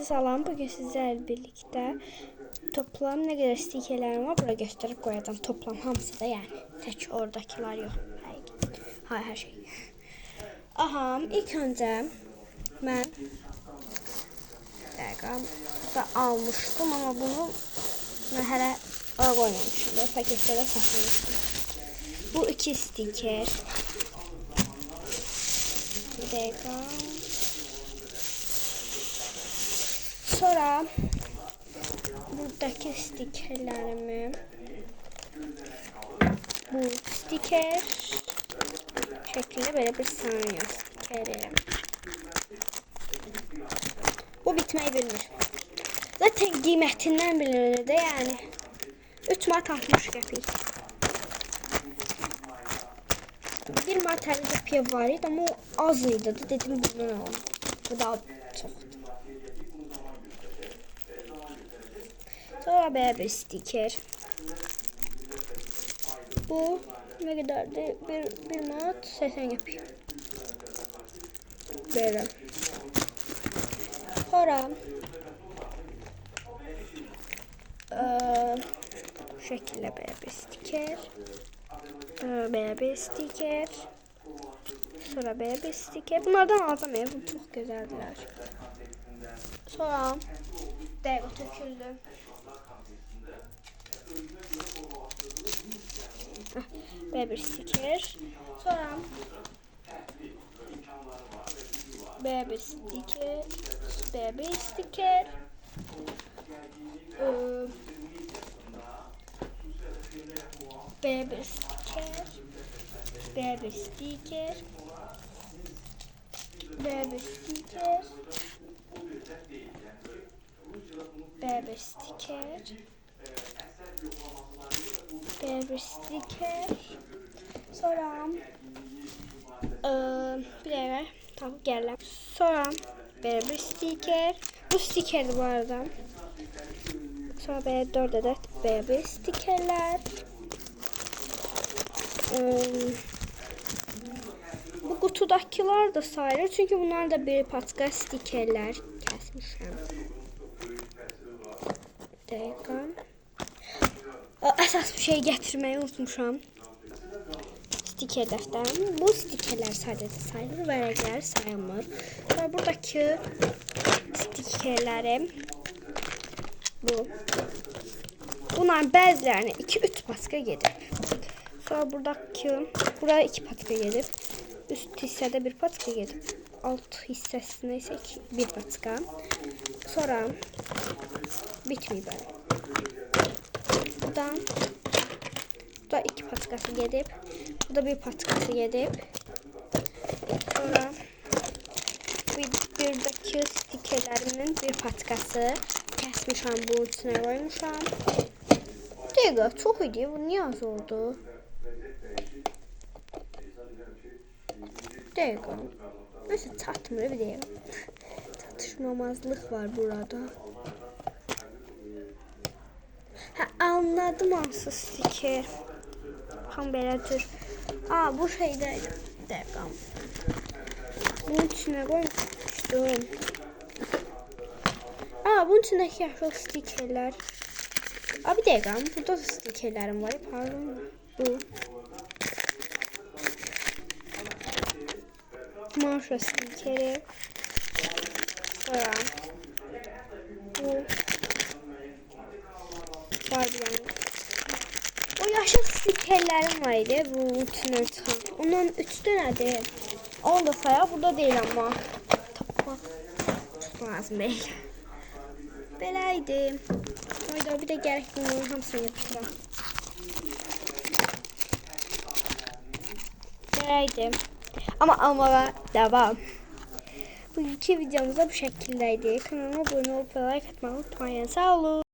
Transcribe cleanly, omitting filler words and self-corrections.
Salam, bugün sizlerle birlikte toplam ne kadar stikerlerim var burada gösterip koyacağım. Toplam hamısı da yani. Tek oradakiler yok. Hayır, her şey. Aha, ilk önce ben da almıştım ama bunu hala koymamışım. Ve paketlere saklamıştım. Bu 2 stiker. Bir dakika. Sonra buradaki stikerlerimi bu stiker şeklinde böyle bir saniye stikeri. Bu bitmeyi bilmir. Zaten qiymetinden bilinir de yani 3 manat 60 qəpik. 1 manat 50 qəpiyə var idi ama o az idi. Dedim bundan alalım. Bu daha çoxdur. Sonra böyle bir stiker. Bu ne kadardı? Bir manat 80 qəpik. Böyle. Sonra bu şekilde böyle bir stiker. Böyle bir stiker. Sonra böyle bir stiker. Bunlardan alacağım ya. Bu çok güzeldiler. Sonra devre töküldü. Böyle bir stiker. Sonra böyle bir stiker. Böyle bir stiker. Böyle bir stiker. Böyle bir stiker. Böyle bir stiker. Böyle bir stiker. Böyle bir stiker. Sonra bir eve tamam geldim. Sonra böyle bir stiker. Bu stikerdi bu arada. Sonra böyle 4 adet böyle bir stikerler. Bu kutudakiler da sayılır çünkü bunlar da bir patka stikerler kesmişim. Dakika. Əsas bir şey getirmeyi unutmuşam. Stiker defterim. Bu stikerler sadece sayılır, vərəqlər sayılmır. Sonra buradaki stikerlerim bu. Bunların bəzilərini 2-3 patka gedir. Sonra buraya 2 patka gedir. Üst hissədə bir patka gedir. Alt hissəsində isə 1 patka. Sonra bitməyib belə. Buradan burada 2 patkası gedib. Burada 1 patkası gedib. Sonra birdəki stikerlərimin 1 patkası kəsmişəm, bunun içine koymuşam. Dəqiqə, çox idi. Bu niyə az oldu? Dəqiqə. Neyse çatmır bir dəqiqə. Çatışmamazlık var burada. Anladım hansı stiker. Tam belədir. Bu şeydəydi. Dəqiqə. Bunun içine koymuştum. Bunun içindeki yaşlı stikerler. Bir dakika, burada da stikerlerim var. Pardon. Bu. Marşa stikeri. Sonra. Bu. Var yani. O yaşlı stikerlerim vardı. Bu içinden çıkan. Ondan 3 tane. Onu da sayar. Burada değil ama. Tapmak çok lazım değil. Belaydı. Hayda bir de gerekli olan hamısını yapıştıram. Belaydı. Ama almağa devam. Bugünkü videomuz da bu şekildeydi. Kanalıma abone olup like atmayı unutmayın. Sağ olun.